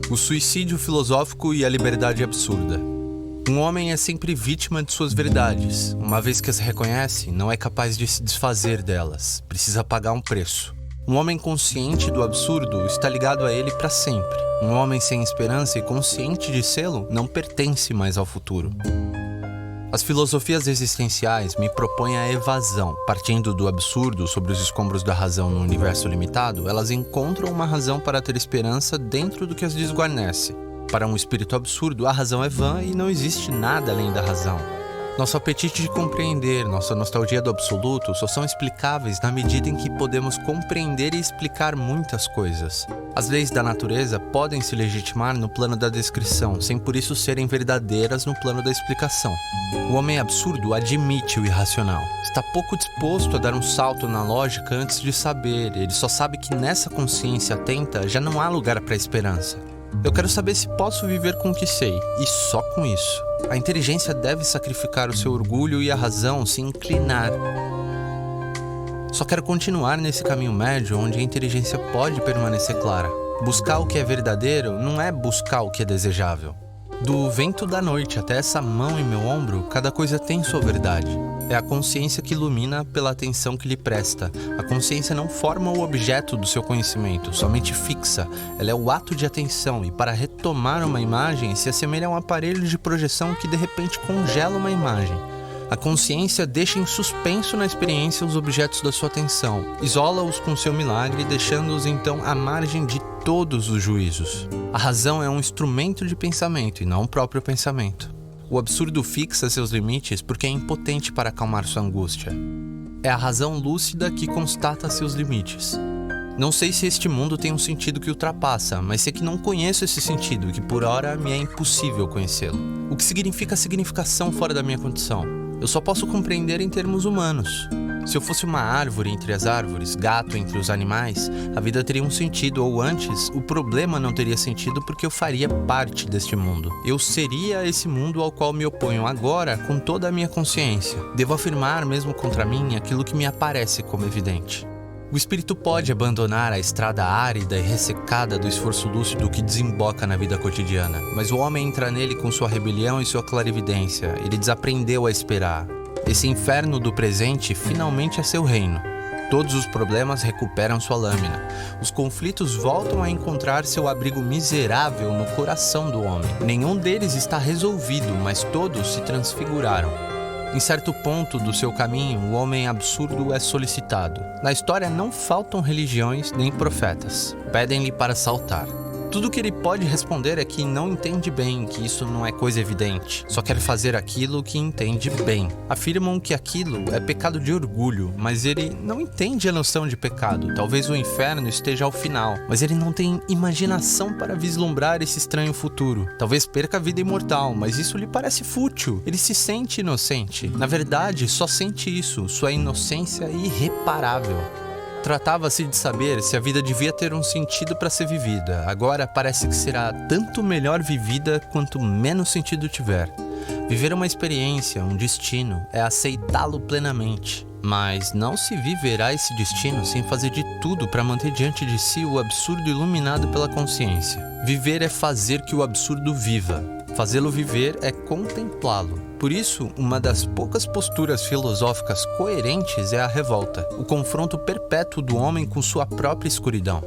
O suicídio filosófico e a liberdade absurda. Um homem é sempre vítima de suas verdades. Uma vez que as reconhece, não é capaz de se desfazer delas. Precisa pagar um preço. Um homem consciente do absurdo está ligado a ele para sempre. Um homem sem esperança e consciente de sê-lo não pertence mais ao futuro. As filosofias existenciais me propõem a evasão. Partindo do absurdo sobre os escombros da razão no universo limitado, elas encontram uma razão para ter esperança dentro do que as desguarnece. Para um espírito absurdo, a razão é vã e não existe nada além da razão. Nosso apetite de compreender, nossa nostalgia do absoluto só são explicáveis na medida em que podemos compreender e explicar muitas coisas. As leis da natureza podem se legitimar no plano da descrição, sem por isso serem verdadeiras no plano da explicação. O homem absurdo admite o irracional. Está pouco disposto a dar um salto na lógica antes de saber. Ele só sabe que nessa consciência atenta já não há lugar para esperança. Eu quero saber se posso viver com o que sei, e só com isso. A inteligência deve sacrificar o seu orgulho e a razão se inclinar. Só quero continuar nesse caminho médio onde a inteligência pode permanecer clara. Buscar o que é verdadeiro não é buscar o que é desejável. Do vento da noite até essa mão em meu ombro, cada coisa tem sua verdade. É a consciência que ilumina pela atenção que lhe presta. A consciência não forma o objeto do seu conhecimento, somente fixa. Ela é o ato de atenção e, para retomar uma imagem, se assemelha a um aparelho de projeção que de repente congela uma imagem. A consciência deixa em suspenso na experiência os objetos da sua atenção, isola-os com seu milagre, deixando-os então à margem de todos os juízos. A razão é um instrumento de pensamento e não o próprio pensamento. O absurdo fixa seus limites porque é impotente para acalmar sua angústia. É a razão lúcida que constata seus limites. Não sei se este mundo tem um sentido que ultrapassa, mas sei que não conheço esse sentido e que por ora me é impossível conhecê-lo. O que significa a significação fora da minha condição? Eu só posso compreender em termos humanos. Se eu fosse uma árvore entre as árvores, gato entre os animais, a vida teria um sentido, ou antes, o problema não teria sentido porque eu faria parte deste mundo. Eu seria esse mundo ao qual me oponho agora com toda a minha consciência. Devo afirmar, mesmo contra mim, aquilo que me aparece como evidente. O espírito pode abandonar a estrada árida e ressecada do esforço lúcido que desemboca na vida cotidiana, mas o homem entra nele com sua rebelião e sua clarividência. Ele desaprendeu a esperar. Esse inferno do presente finalmente é seu reino. Todos os problemas recuperam sua lâmina. Os conflitos voltam a encontrar seu abrigo miserável no coração do homem. Nenhum deles está resolvido, mas todos se transfiguraram. Em certo ponto do seu caminho, o homem absurdo é solicitado. Na história não faltam religiões nem profetas. Pedem-lhe para saltar. Tudo o que ele pode responder é que não entende bem, que isso não é coisa evidente. Só quer fazer aquilo que entende bem. Afirmam que aquilo é pecado de orgulho, mas ele não entende a noção de pecado. Talvez o inferno esteja ao final, mas ele não tem imaginação para vislumbrar esse estranho futuro. Talvez perca a vida imortal, mas isso lhe parece fútil. Ele se sente inocente. Na verdade, só sente isso. Sua inocência é irreparável. Tratava-se de saber se a vida devia ter um sentido para ser vivida. Agora parece que será tanto melhor vivida quanto menos sentido tiver. Viver uma experiência, um destino, é aceitá-lo plenamente. Mas não se viverá esse destino sem fazer de tudo para manter diante de si o absurdo iluminado pela consciência. Viver é fazer que o absurdo viva. Fazê-lo viver é contemplá-lo. Por isso, uma das poucas posturas filosóficas coerentes é a revolta, o confronto perpétuo do homem com sua própria escuridão.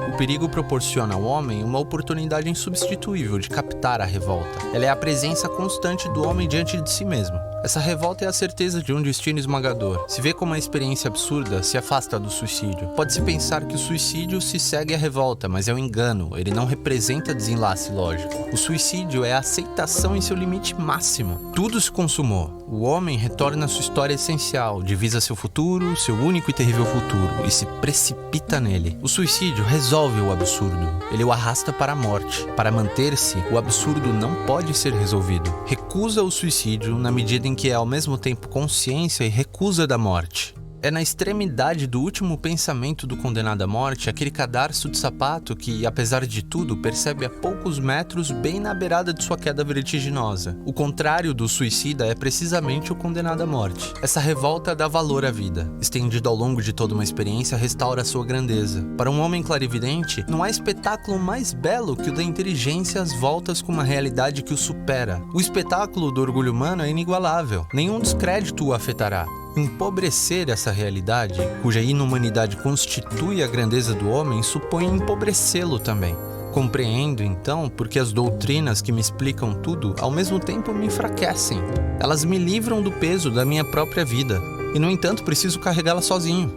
O perigo proporciona ao homem uma oportunidade insubstituível de captar a revolta. Ela é a presença constante do homem diante de si mesmo. Essa revolta é a certeza de um destino esmagador. Se vê como uma experiência absurda, se afasta do suicídio. Pode-se pensar que o suicídio se segue à revolta, mas é um engano, ele não representa desenlace lógico. O suicídio é a aceitação em seu limite máximo. Tudo se consumou. O homem retorna à sua história essencial, divisa seu futuro, seu único e terrível futuro, e se precipita nele. O suicídio resolve o absurdo. Ele o arrasta para a morte. Para manter-se, o absurdo não pode ser resolvido. Recusa o suicídio na medida em que é ao mesmo tempo consciência e recusa da morte. É na extremidade do último pensamento do condenado à morte aquele cadarço de sapato que, apesar de tudo, percebe a poucos metros bem na beirada de sua queda vertiginosa. O contrário do suicida é precisamente o condenado à morte. Essa revolta dá valor à vida. Estendido ao longo de toda uma experiência, restaura sua grandeza. Para um homem clarividente, não há espetáculo mais belo que o da inteligência às voltas com uma realidade que o supera. O espetáculo do orgulho humano é inigualável. Nenhum descrédito o afetará. Empobrecer essa realidade, cuja inumanidade constitui a grandeza do homem, supõe empobrecê-lo também. Compreendo, então, porque as doutrinas que me explicam tudo, ao mesmo tempo me enfraquecem. Elas me livram do peso da minha própria vida, e no entanto preciso carregá-la sozinho.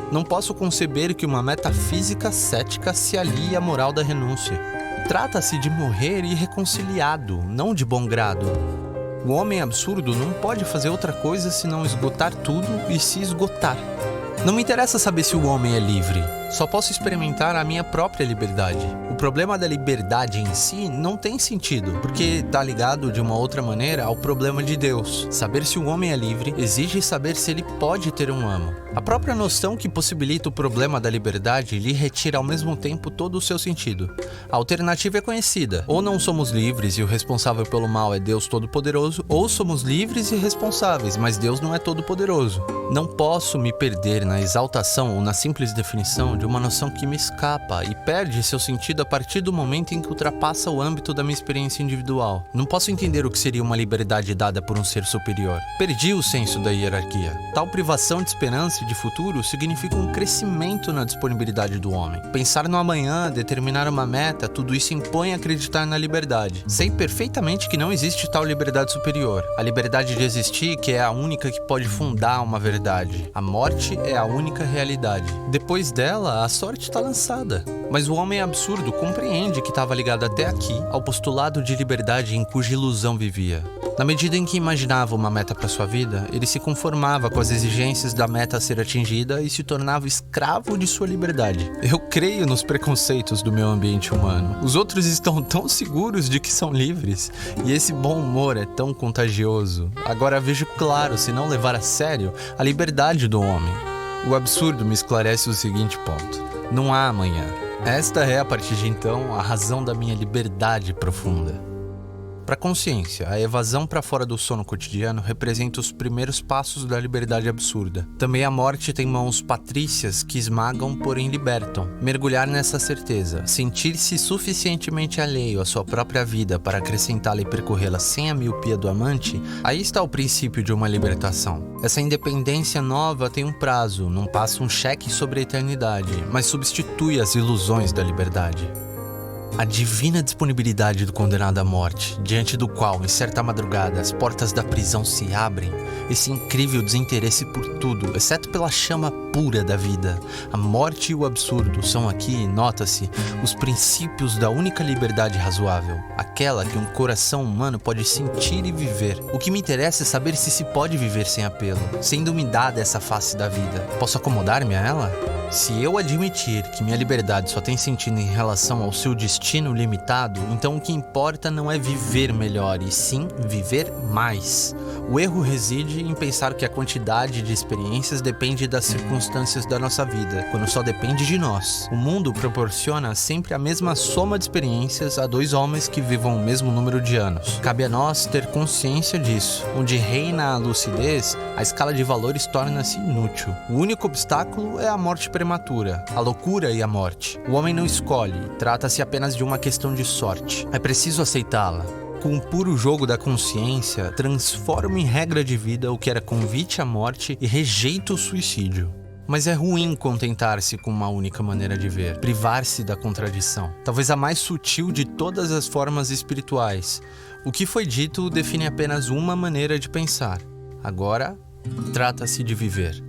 Não posso conceber que uma metafísica cética se alie à moral da renúncia. Trata-se de morrer irreconciliado, não de bom grado. O homem absurdo não pode fazer outra coisa senão esgotar tudo e se esgotar. Não me interessa saber se o homem é livre, só posso experimentar a minha própria liberdade. O problema da liberdade em si não tem sentido, porque está ligado de uma outra maneira ao problema de Deus. Saber se o homem é livre exige saber se ele pode ter um amo. A própria noção que possibilita o problema da liberdade lhe retira ao mesmo tempo todo o seu sentido. A alternativa é conhecida: ou não somos livres e o responsável pelo mal é Deus Todo-Poderoso, ou somos livres e responsáveis, mas Deus não é todo-poderoso. Não posso me perder na exaltação ou na simples definição de uma noção que me escapa e perde seu sentido a partir do momento em que ultrapassa o âmbito da minha experiência individual. Não posso entender o que seria uma liberdade dada por um ser superior. Perdi o senso da hierarquia. Tal privação de esperança e de futuro significa um crescimento na disponibilidade do homem. Pensar no amanhã, determinar uma meta, tudo isso impõe acreditar na liberdade. Sei perfeitamente que não existe tal liberdade superior. A liberdade de existir, que é a única que pode fundar uma verdade. A morte é a única realidade. Depois dela, a sorte está lançada. Mas o homem absurdo compreende que estava ligado até aqui ao postulado de liberdade em cuja ilusão vivia. Na medida em que imaginava uma meta para sua vida, ele se conformava com as exigências da meta a ser atingida e se tornava escravo de sua liberdade. Eu creio nos preconceitos do meu ambiente humano. Os outros estão tão seguros de que são livres, e esse bom humor é tão contagioso. Agora vejo claro, se não levar a sério, a liberdade do homem. O absurdo me esclarece o seguinte ponto: não há amanhã. Esta é, a partir de então, a razão da minha liberdade profunda. Para a consciência, a evasão para fora do sono cotidiano representa os primeiros passos da liberdade absurda. Também a morte tem mãos patrícias que esmagam, porém libertam. Mergulhar nessa certeza, sentir-se suficientemente alheio à sua própria vida para acrescentá-la e percorrê-la sem a miopia do amante, aí está o princípio de uma libertação. Essa independência nova tem um prazo, não passa um cheque sobre a eternidade, mas substitui as ilusões da liberdade. A divina disponibilidade do condenado à morte, diante do qual, em certa madrugada, as portas da prisão se abrem, esse incrível desinteresse por tudo, exceto pela chama pura da vida. A morte e o absurdo são aqui, nota-se, os princípios da única liberdade razoável, aquela que um coração humano pode sentir e viver. O que me interessa é saber se se pode viver sem apelo, sendo-me dada essa face da vida. Posso acomodar-me a ela? Se eu admitir que minha liberdade só tem sentido em relação ao seu destino limitado, então o que importa não é viver melhor, e sim viver mais. O erro reside em pensar que a quantidade de experiências depende das circunstâncias da nossa vida, quando só depende de nós. O mundo proporciona sempre a mesma soma de experiências a dois homens que vivam o mesmo número de anos. Cabe a nós ter consciência disso. Onde reina a lucidez, a escala de valores torna-se inútil. O único obstáculo é a morte prematura, a loucura e a morte. O homem não escolhe, trata-se apenas de uma questão de sorte. É preciso aceitá-la. Com o puro jogo da consciência, transforma em regra de vida o que era convite à morte e rejeita o suicídio. Mas é ruim contentar-se com uma única maneira de ver, privar-se da contradição. Talvez a mais sutil de todas as formas espirituais. O que foi dito define apenas uma maneira de pensar. Agora, trata-se de viver.